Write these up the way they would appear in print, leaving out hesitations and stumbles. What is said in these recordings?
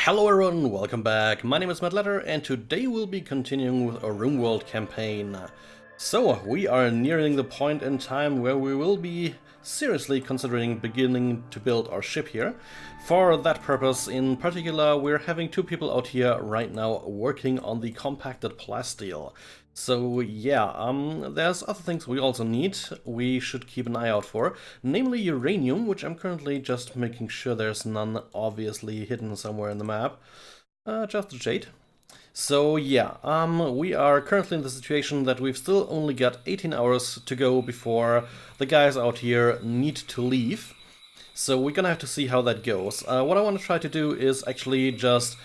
Hello everyone, welcome back. My name is Matt Letter and today we'll be continuing with our Rimworld campaign. So, we are nearing the point in time where we will be seriously considering beginning to build our ship here. For that purpose, in particular, we're having two people out here right now working on the compacted plasteel. So yeah, there's other things we also need, we should keep an eye out for, namely uranium, which I'm currently just making sure there's none obviously hidden somewhere in the map. Just the jade. So yeah, we are currently in the situation that we've still only got 18 hours to go before the guys out here need to leave. So we're gonna have to see how that goes. What I want to try to do is actually just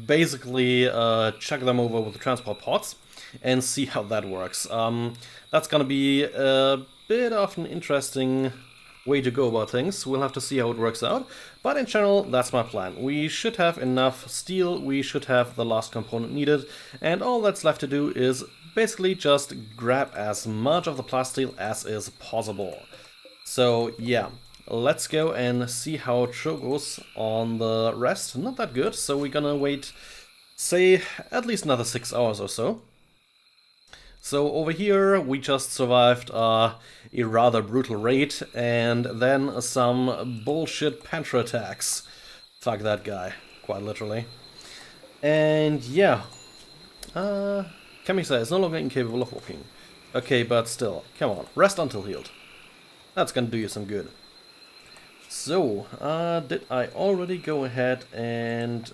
basically chuck them over with the transport pods and see how that works. That's gonna be a bit of an interesting way to go about things. We'll have to see how it works out, but in general, that's my plan. We should have enough steel, we should have the last component needed, and all that's left to do is basically just grab as much of the plasteel as is possible. So yeah, let's go and see how Tro goes on the rest. Not that good, so we're gonna wait, say, at least another 6 hours or so. So over here we just survived a rather brutal raid and then some bullshit panther attacks. Fuck that guy, quite literally. And yeah, Kamisa is no longer incapable of walking. Okay, but still, come on, rest until healed. That's gonna do you some good. So, did I already go ahead and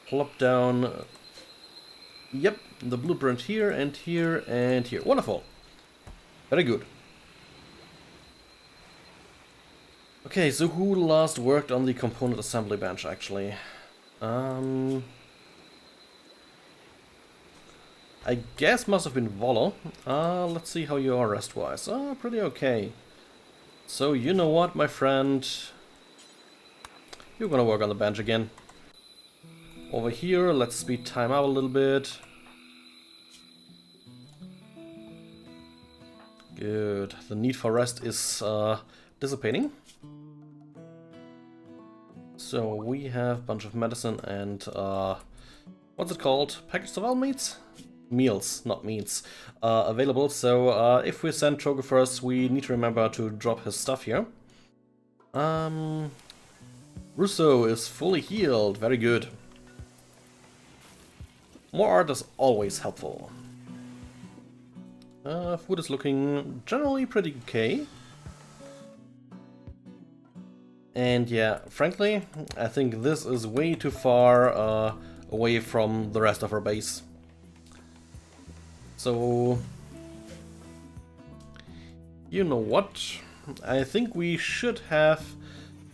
plop down... Yep, the blueprint here and here and here. Wonderful. Very good. Okay, so who last worked on the component assembly bench, actually? I guess must have been Volo. Let's see how you are rest-wise. Pretty okay. So, you know what, my friend? You're gonna work on the bench again. Over here, let's speed time up a little bit. Good. The need for rest is dissipating. So we have a bunch of medicine and what's it called? Packaged survival meats? Meals, not meats, available. So if we send Trogo first, we need to remember to drop his stuff here. Russo is fully healed. Very good. More art is always helpful. Food is looking generally pretty okay. And yeah, frankly, I think this is way too far away from the rest of our base. So, you know what? I think we should have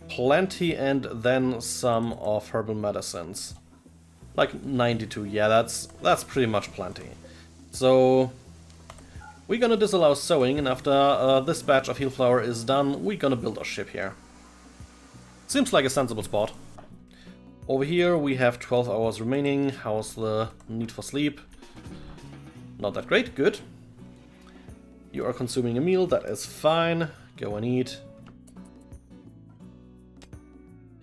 plenty and then some of herbal medicines. Like 92, yeah, that's pretty much plenty. So we're gonna disallow sewing, and after this batch of heal flower is done, we're gonna build our ship here. Seems like a sensible spot. Over here we have 12 hours remaining. How's the need for sleep? Not that great, good. You are consuming a meal, that is fine. Go and eat.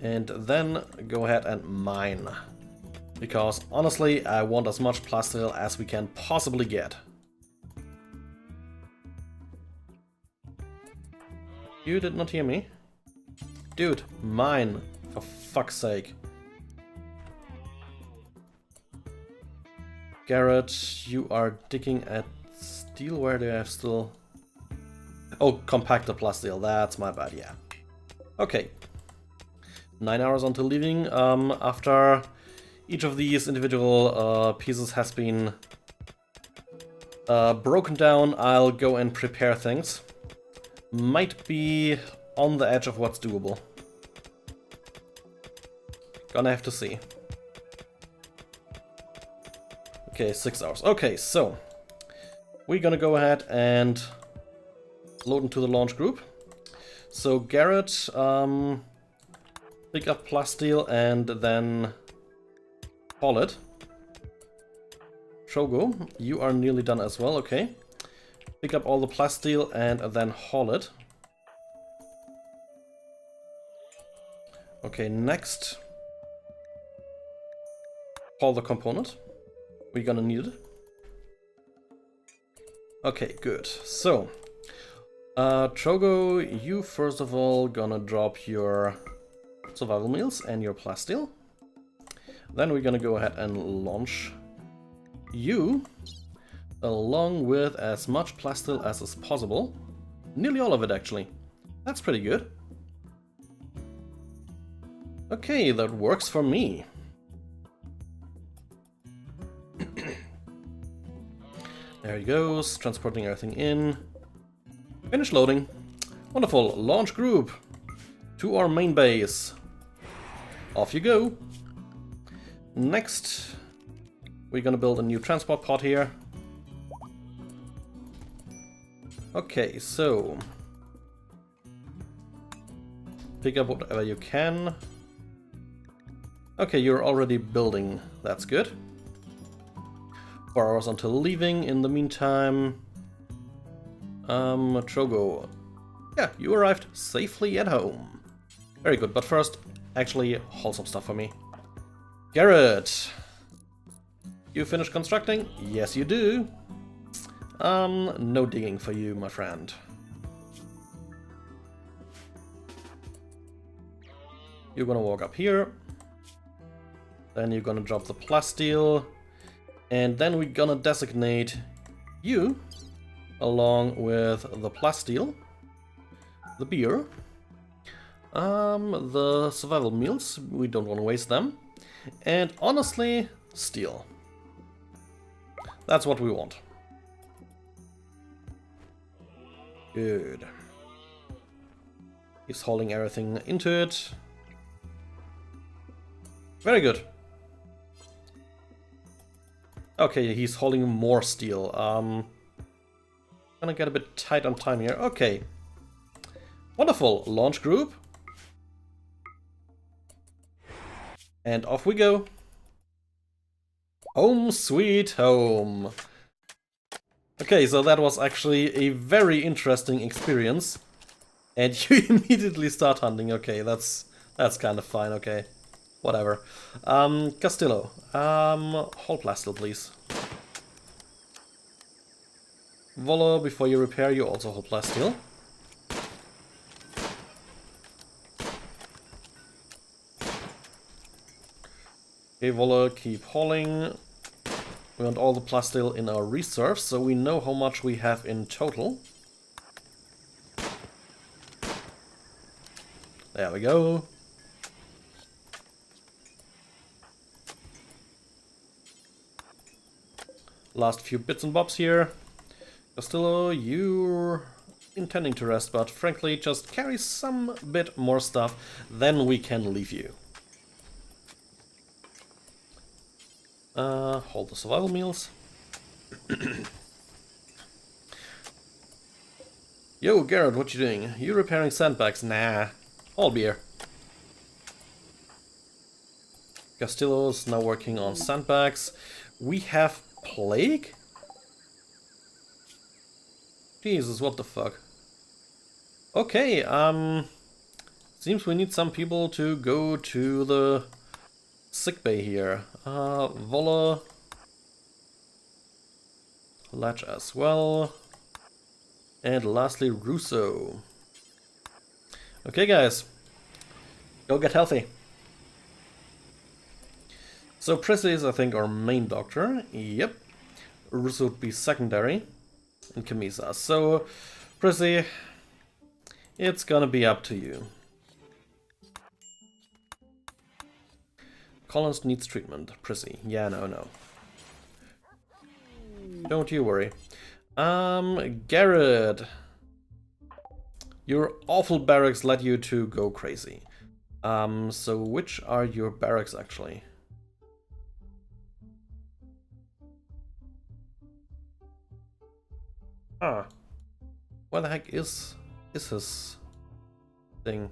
And then go ahead and mine. Because, honestly, I want as much plasteel as we can possibly get. You did not hear me? Dude, mine, for fuck's sake. Garrett, you are digging at steel. Where do I have still... Oh, compacted plasteel, that's my bad, yeah. Okay. 9 hours until leaving. After each of these individual pieces has been broken down, I'll go and prepare things. Might be on the edge of what's doable. Gonna have to see. Okay, 6 hours. Okay, so we're gonna go ahead and load into the launch group. So Garrett, pick up plasteel and then haul it. Shogo, you are nearly done as well, okay. Pick up all the plasteel and then haul it. Okay, next. Haul the component. We're gonna need it. Okay, good. So, Trogo, you first of all gonna drop your survival meals and your plasteel. Then we're gonna go ahead and launch you, along with as much plasteel as is possible. Nearly all of it, actually. That's pretty good. Okay, that works for me. There he goes, transporting everything in. Finish loading. Wonderful. Launch group to our main base. Off you go. Next, we're gonna build a new transport pod here. Okay, so pick up whatever you can. Okay, you're already building. That's good. 4 hours until leaving. In the meantime, Trogo. Yeah, you arrived safely at home. Very good, but first, actually, haul some stuff for me. Garrett! You finished constructing? Yes, you do. No digging for you, my friend. You're gonna walk up here. Then you're gonna drop the plasteel. And then we're gonna designate you along with the plasteel, the beer, the survival meals, we don't want to waste them, and honestly, steel. That's what we want. Good. He's hauling everything into it. Very good. Okay, he's hauling more steel. Gonna get a bit tight on time here. Okay. Wonderful. Launch group. And off we go. Home sweet home. Okay, so that was actually a very interesting experience. And you immediately start hunting. Okay, that's kind of fine. Okay. Whatever. Castillo. Whole plasteel, please. Volo, before you repair, you also hold plasteel. Okay, Volo, keep hauling. We want all the plasteel in our reserves, so we know how much we have in total. There we go. Last few bits and bobs here. Castillo, you're intending to rest, but frankly, just carry some bit more stuff, then we can leave you. Hold the survival meals. Yo, Garrett, what you doing? You repairing sandbags? Nah, all beer. Castillo's now working on sandbags. We have plague? Jesus, what the fuck? Okay, seems we need some people to go to the sickbay here. Vola, Latch as well. And lastly, Russo. Okay, guys. Go get healthy. So Prissy is, I think, our main doctor. Yep. Russo would be secondary. And Camisa. So, Prissy, it's gonna be up to you. Collins needs treatment. Prissy. Yeah, no. Don't you worry. Garrett. Your awful barracks led you to go crazy. So which are your barracks actually? Ah. Where the heck is his thing?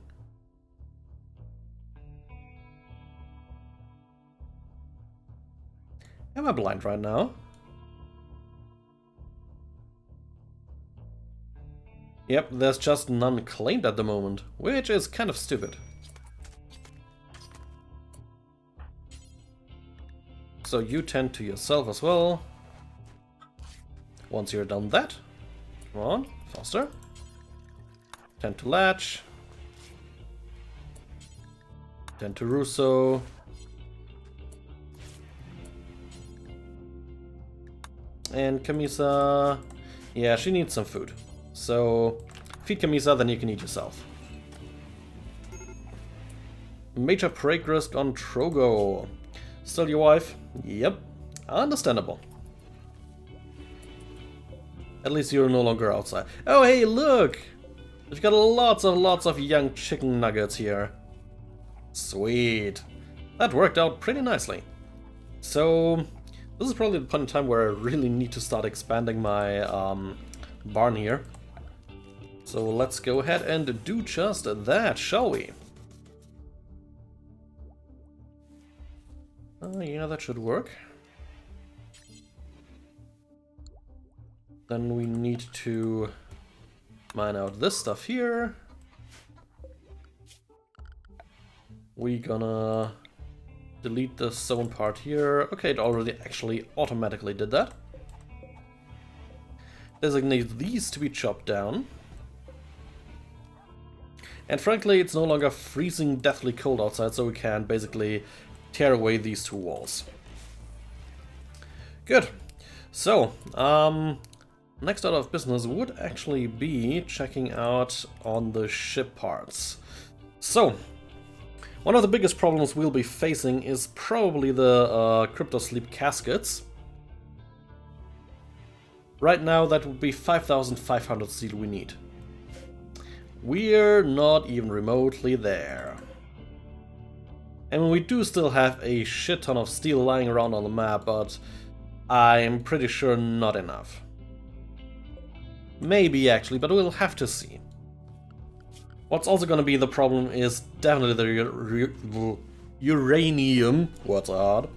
Am I blind right now? Yep, there's just none claimed at the moment, which is kind of stupid. so you tend to yourself as well. Once you're done that, come on, faster. Tend to latch. Tend to Russo. And Camisa, yeah, she needs some food. So feed Camisa, then you can eat yourself. Major break risk on Trogo. Still your wife? Yep, understandable. At least you're no longer outside. Oh hey, look! We've got lots of young chicken nuggets here. Sweet. That worked out pretty nicely. So this is probably the point in time where I really need to start expanding my barn here. So let's go ahead and do just that, shall we? Yeah, that should work. Then we need to mine out this stuff here. We're gonna delete the zone part here. Okay, it already actually automatically did that. Designate these to be chopped down. And frankly, it's no longer freezing deathly cold outside, so we can basically tear away these two walls. Good. So, next order of business would actually be checking out on the ship parts. So, one of the biggest problems we'll be facing is probably the crypto sleep caskets. Right now that would be 5,500 steel we need. We're not even remotely there. And we do still have a shit ton of steel lying around on the map, but I'm pretty sure not enough. Maybe actually, but we'll have to see. What's also going to be the problem is definitely the uranium. What's hard?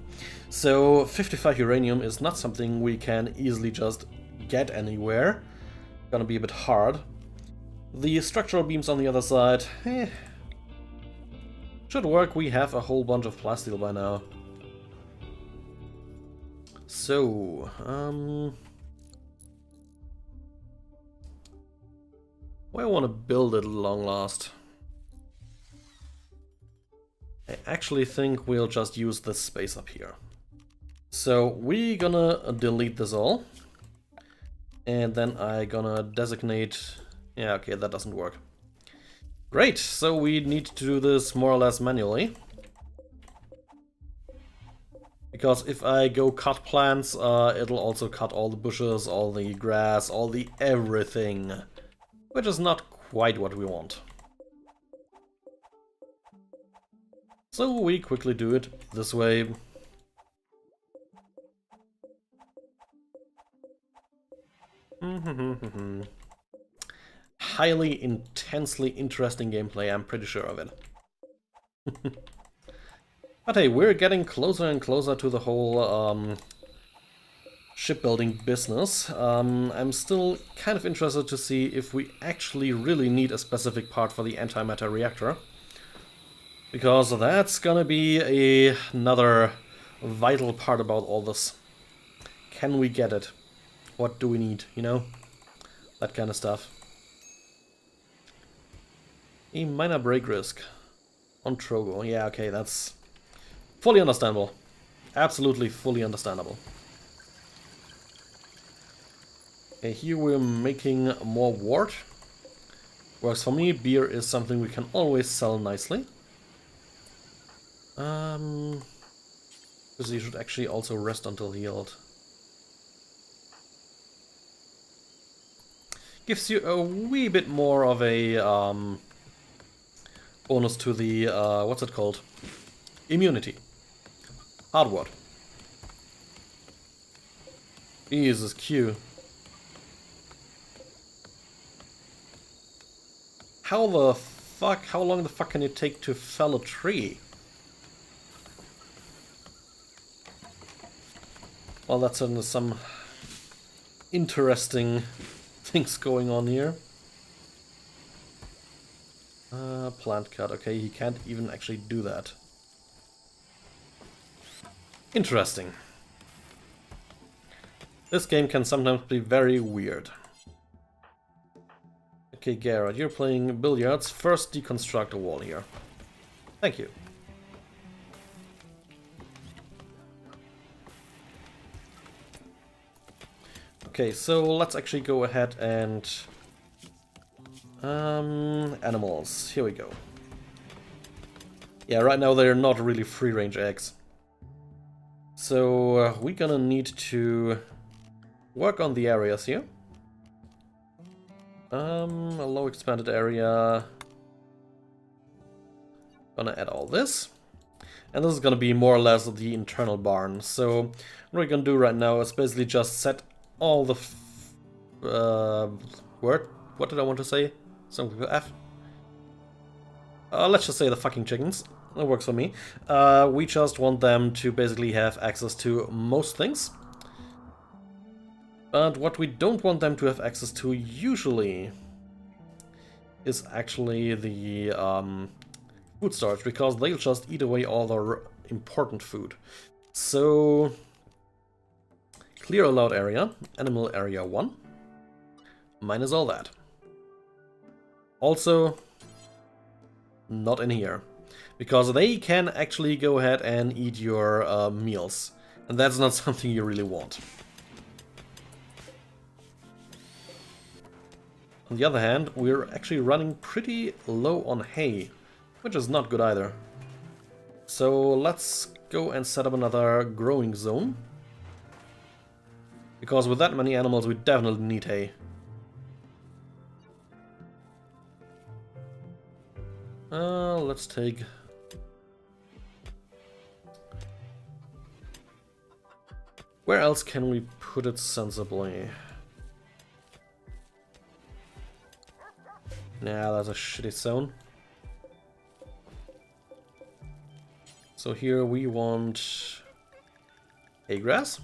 So 55 uranium is not something we can easily just get anywhere. Gonna be a bit hard. The structural beams on the other side, should work. We have a whole bunch of plasteel by now. So, where I want to build it at long last. I actually think we'll just use this space up here. So we're gonna delete this all. And then I'm gonna designate... Yeah, okay, that doesn't work. Great, so we need to do this more or less manually. Because if I go cut plants, it'll also cut all the bushes, all the grass, all the everything. Which is not quite what we want. So we quickly do it this way. Highly, intensely interesting gameplay, I'm pretty sure of it. But hey, we're getting closer and closer to the whole shipbuilding business. I'm still kind of interested to see if we actually really need a specific part for the Antimatter Reactor. Because that's gonna be another vital part about all this. Can we get it? What do we need, you know? That kind of stuff. A minor break risk on Trogo. Yeah, okay, that's fully understandable. Absolutely fully understandable. Okay, here we're making more wort. Works for me. Beer is something we can always sell nicely. Because he should actually also rest until healed. Gives you a wee bit more of a bonus to the, what's it called? Immunity. Hardware. Jesus, Q. How the fuck, how long the fuck can it take to fell a tree? Well, that's some interesting things going on here. Plant cut, okay, he can't even actually do that. Interesting. This game can sometimes be very weird. Okay, Garrett, you're playing billiards. First deconstruct a wall here. Thank you. Okay, so let's actually go ahead and... animals. Here we go. Yeah, right now they're not really free-range eggs. So we're gonna need to work on the areas here. A low expanded area. Gonna add all this. And this is gonna be more or less the internal barn. So what we're gonna do right now is basically just set all the what did I want to say? Something with F. Let's just say the fucking chickens. That works for me. We just want them to basically have access to most things. But what we don't want them to have access to usually is actually the food storage, because they'll just eat away all the important food. So, clear allowed area, animal area 1, minus all that. Also, not in here, because they can actually go ahead and eat your meals, and that's not something you really want. On the other hand, we're actually running pretty low on hay, which is not good either. So let's go and set up another growing zone, because with that many animals we definitely need hay. Let's take... Where else can we put it sensibly? Nah, that's a shitty zone. So here we want hay grass.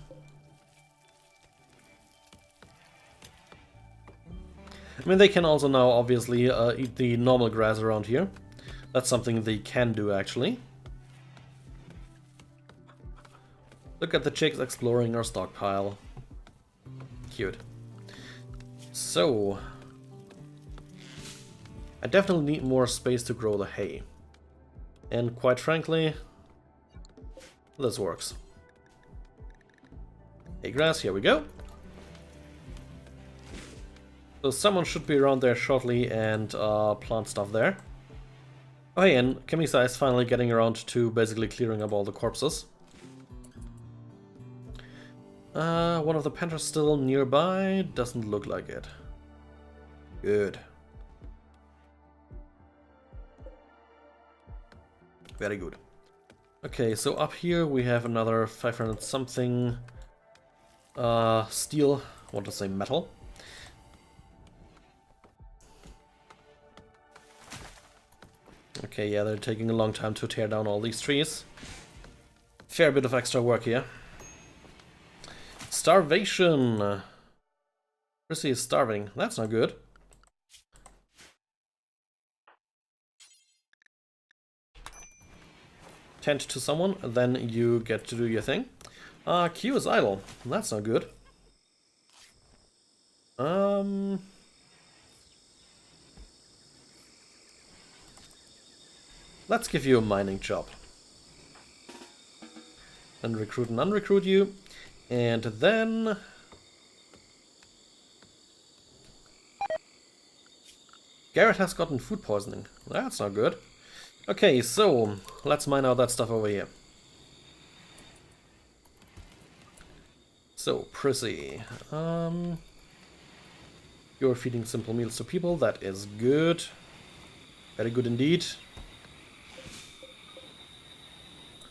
I mean, they can also now obviously eat the normal grass around here. That's something they can do actually. Look at the chicks exploring our stockpile. Cute. So, I definitely need more space to grow the hay. And quite frankly, this works. Hay grass, here we go. So someone should be around there shortly and plant stuff there. Oh hey, and Kamisa is finally getting around to basically clearing up all the corpses. One of the panthers still nearby, doesn't look like it. Good. Very good. Okay, so up here we have another 500 something steel, I want to say metal. Okay, yeah, they're taking a long time to tear down all these trees. Fair bit of extra work here. Starvation! Chrissy is starving, that's not good. Tend to someone, then you get to do your thing. Q is idle, that's not good. Let's give you a mining job. And recruit and unrecruit you. And then... Garrett has gotten food poisoning. That's not good. Okay, so let's mine out that stuff over here. So, Prissy. You're feeding simple meals to people. That is good. Very good indeed.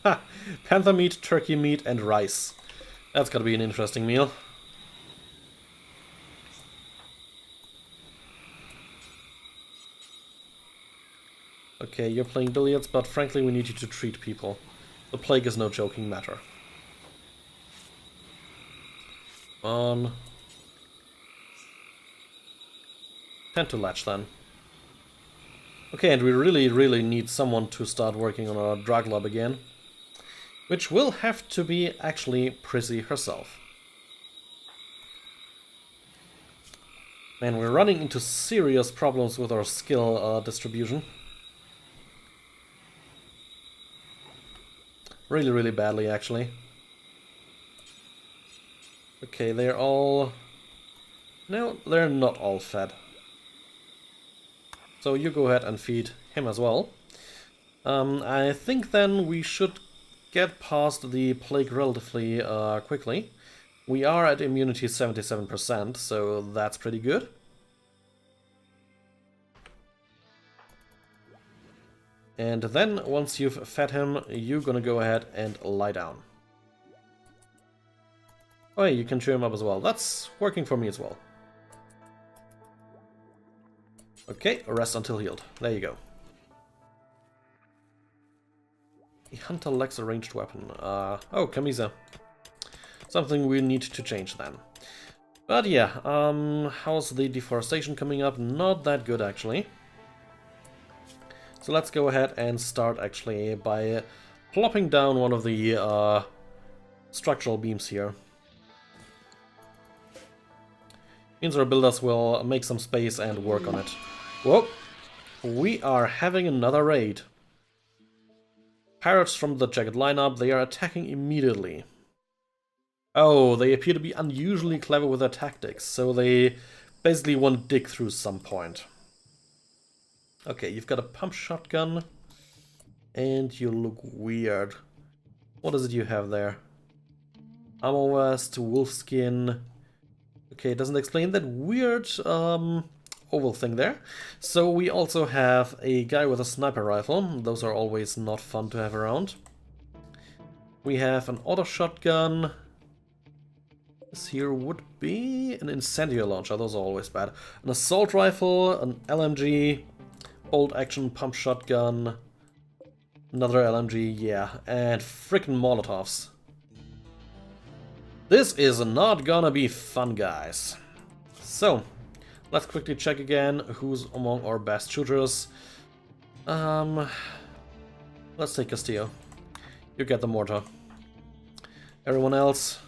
Ha! Panther meat, turkey meat, and rice. That's gotta be an interesting meal. Okay, you're playing billiards, but frankly we need you to treat people. The plague is no joking matter. On. Tend to latch then. Okay, and we really need someone to start working on our drug lab again. Which will have to be actually Prissy herself. Man, we're running into serious problems with our skill distribution. Really, really badly, actually. Okay, they're all... No, they're not all fed. So you go ahead and feed him as well. I think then we should get past the plague relatively quickly. We are at immunity 77%, so that's pretty good. And then, once you've fed him, you're gonna go ahead and lie down. Oh yeah, you can cheer him up as well. That's working for me as well. Okay, rest until healed. There you go. The hunter lacks a ranged weapon. Oh, Camisa. Something we need to change then. But yeah, how's the deforestation coming up? Not that good, actually. So let's go ahead and start, actually, by plopping down one of the structural beams here. Means our builders will make some space and work on it. Whoa! We are having another raid. Pirates from the jagged lineup, they are attacking immediately. Oh, they appear to be unusually clever with their tactics, so they basically want to dig through some point. Okay, you've got a pump shotgun, and you look weird. What is it you have there? Armor vest, wolfskin. Okay, it doesn't explain that weird oval thing there. So we also have a guy with a sniper rifle. Those are always not fun to have around. We have an auto shotgun. This here would be an incendiary launcher. Those are always bad. An assault rifle, an LMG, bolt action pump shotgun, another LMG, yeah, and frickin' Molotovs. This is not gonna be fun, guys. So, let's quickly check again who's among our best shooters. Let's take Castillo. You get the mortar. Everyone else,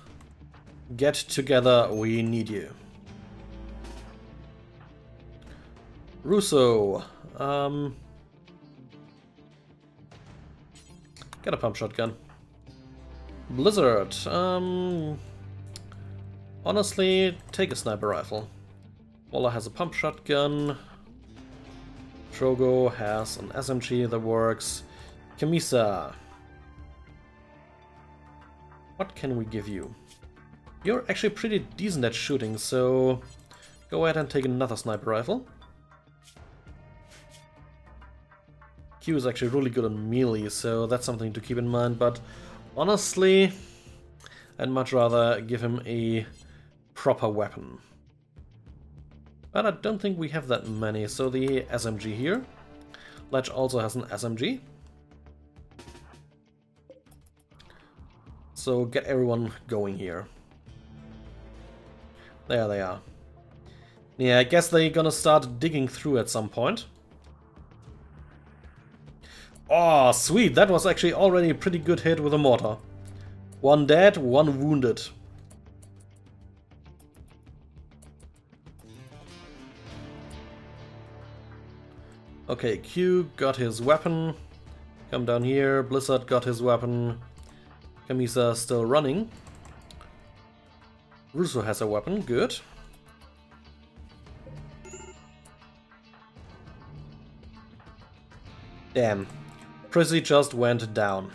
get together, we need you. Russo, get a pump shotgun. Blizzard, honestly, take a sniper rifle. Waller has a pump shotgun. Drogo has an SMG that works. Camisa. What can we give you? You're actually pretty decent at shooting, so go ahead and take another sniper rifle. Q is actually really good on melee, so that's something to keep in mind, but honestly, I'd much rather give him a proper weapon. But I don't think we have that many, so the SMG here. Ledge also has an SMG. So get everyone going here. There they are. Yeah, I guess they're gonna start digging through at some point. Oh, sweet, that was actually already a pretty good hit with a mortar. One dead, one wounded. Okay, Q got his weapon. Come down here. Blizzard got his weapon. Camisa still running. Russo has a weapon, good. Damn. Prissy just went down.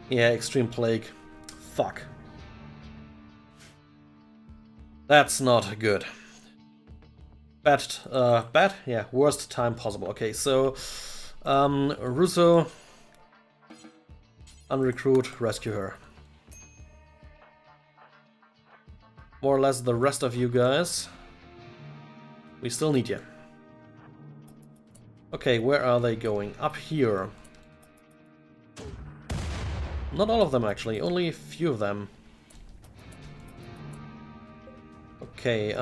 Yeah, Extreme Plague. Fuck. That's not good. Bad? Yeah, worst time possible. Okay, so Russo, unrecruit, rescue her. More or less the rest of you guys. We still need you. Okay, where are they going? Up here. Not all of them actually, only a few of them. Okay,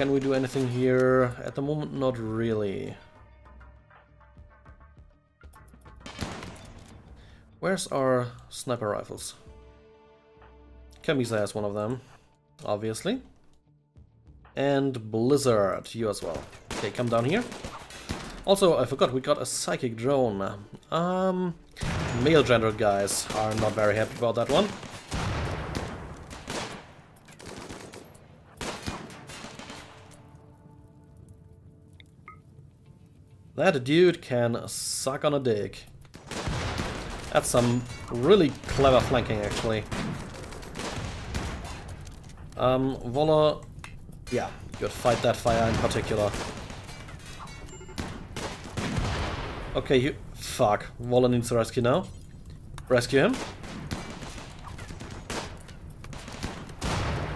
Can we do anything here? At the moment, not really. Where's our sniper rifles? Camisa has one of them, obviously. And Blizzard, you as well. Okay, come down here. Also, I forgot, we got a psychic drone. Male gendered guys are not very happy about that one. That dude can suck on a dick. That's some really clever flanking, actually. Voller, yeah, good. Fight that fire in particular. Okay, you... Fuck. Voller needs to rescue now. Rescue him.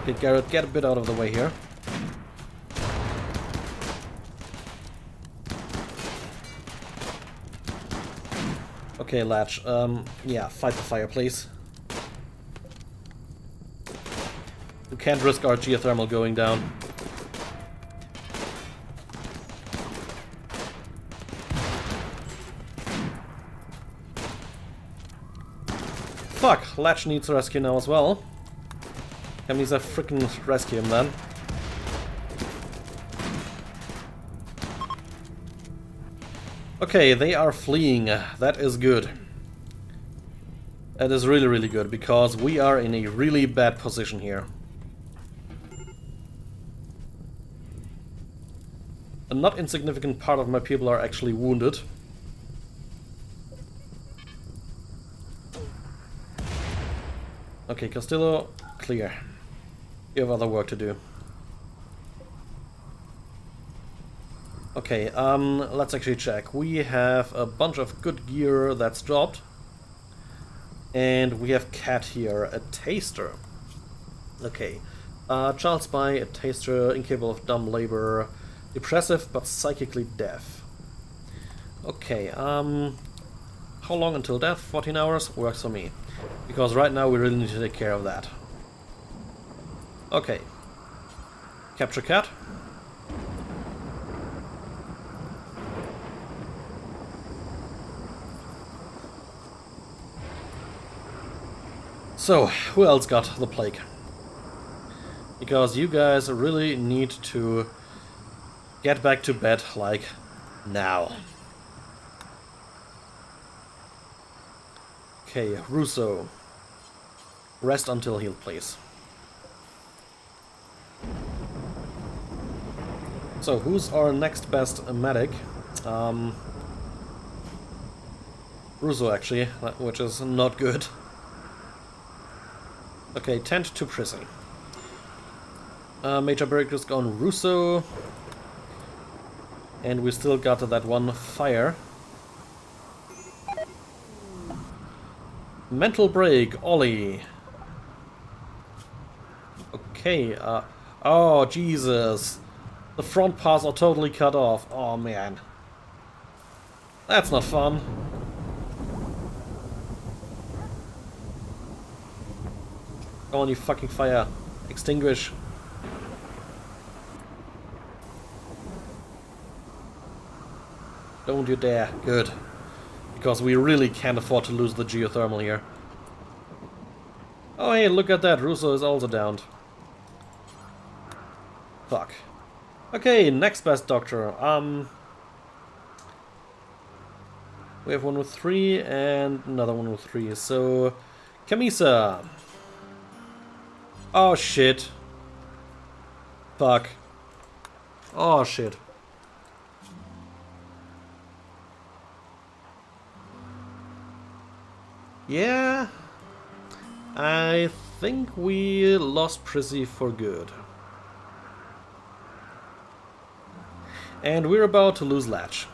Okay, Garrett, get a bit out of the way here. Okay, Latch, yeah, fight the fire, please. You can't risk our geothermal going down. Fuck, Latch needs rescue now as well. Can we frickin' rescue him then? Okay, they are fleeing. That is good. That is really, really good, because we are in a really bad position here. A not insignificant part of my people are actually wounded. Okay, Castillo, clear. You have other work to do. Okay, let's actually check. We have a bunch of good gear that's dropped. And we have Cat here, a taster. Okay. Child spy, a taster, incapable of dumb labor, depressive but psychically deaf. Okay, how long until death? 14 hours? Works for me. Because right now we really need to take care of that. Okay. Capture Cat. So, who else got the plague? Because you guys really need to get back to bed, like, now. Okay, Russo. Rest until healed, please. So, who's our next best medic? Russo, actually, which is not good. Okay, tend to prison. Major break risk on Russo. And we still got that one fire. Mental break, Ollie. Okay, oh, Jesus. The front paths are totally cut off. Oh, man. That's not fun. Go on, you fucking fire. Extinguish. Don't you dare. Good. Because we really can't afford to lose the geothermal here. Oh hey, look at that. Russo is also downed. Fuck. Okay, next best doctor. We have one with 3 and another one with 3. So, Camisa. Oh shit. Fuck. Oh shit. Yeah. I think we lost Prissy for good. And we're about to lose Latch.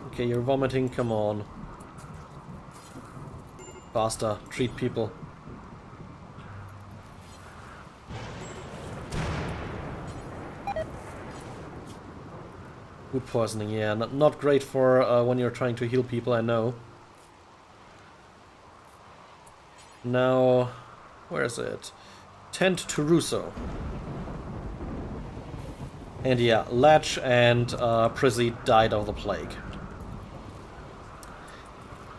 Okay, you're vomiting, come on. Faster, treat people. Food poisoning, yeah, not great for when you're trying to heal people, I know. Now, where is it? Tend to Russo. And yeah, Latch and Prissy died of the plague.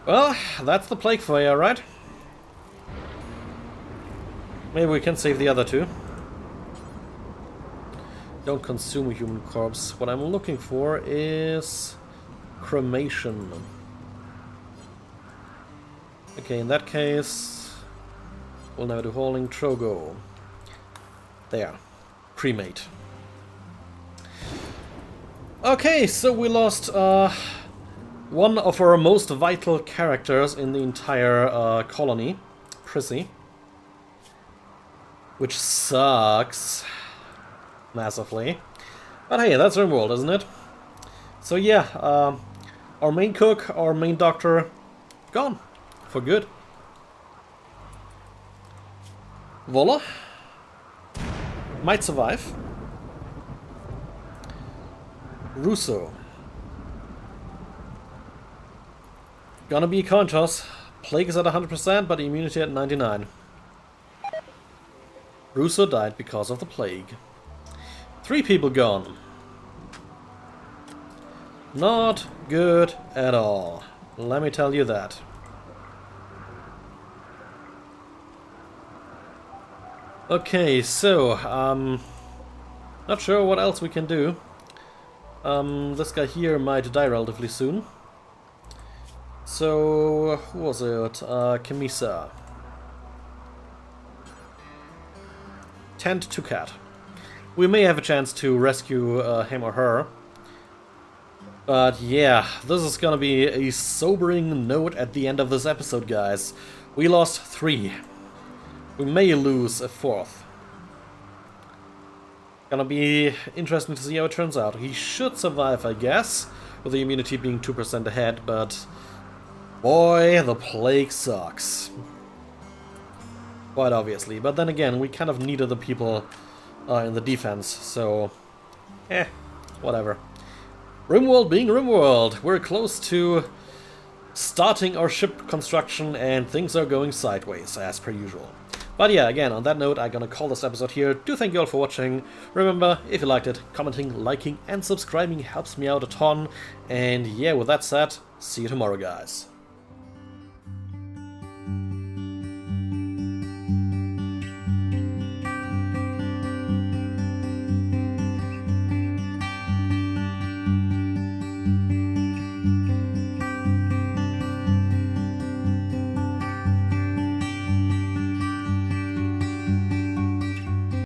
Well, that's the plague for you, right? Maybe we can save the other two. Don't consume a human corpse. What I'm looking for is cremation. Okay, in that case, we'll now do hauling Trogo. There. Cremate. Okay, so we lost one of our most vital characters in the entire colony, Prissy. Which sucks massively. But hey, that's Rimworld, isn't it? So yeah, our main cook, our main doctor, gone. For good. Voila. Might survive. Russo. Gonna be a coin toss. Plague is at 100%, but immunity at 99. Russo died because of the plague. 3 people gone. Not good at all. Let me tell you that. Okay, so, not sure what else we can do. This guy here might die relatively soon. So, who was it? Camisa. Tend to Cat. We may have a chance to rescue him or her. But yeah, this is gonna be a sobering note at the end of this episode, guys. We lost 3. We may lose a 4th. Gonna be interesting to see how it turns out. He should survive, I guess, with the immunity being 2% ahead, but boy, the plague sucks. Quite obviously. But then again, we kind of needed the people in the defense, so whatever. Rimworld being Rimworld, we're close to starting our ship construction and things are going sideways, as per usual. But yeah, again, on that note, I'm gonna call this episode here. Do thank you all for watching. Remember, if you liked it, commenting, liking, and subscribing helps me out a ton. And yeah, with that said, see you tomorrow, guys.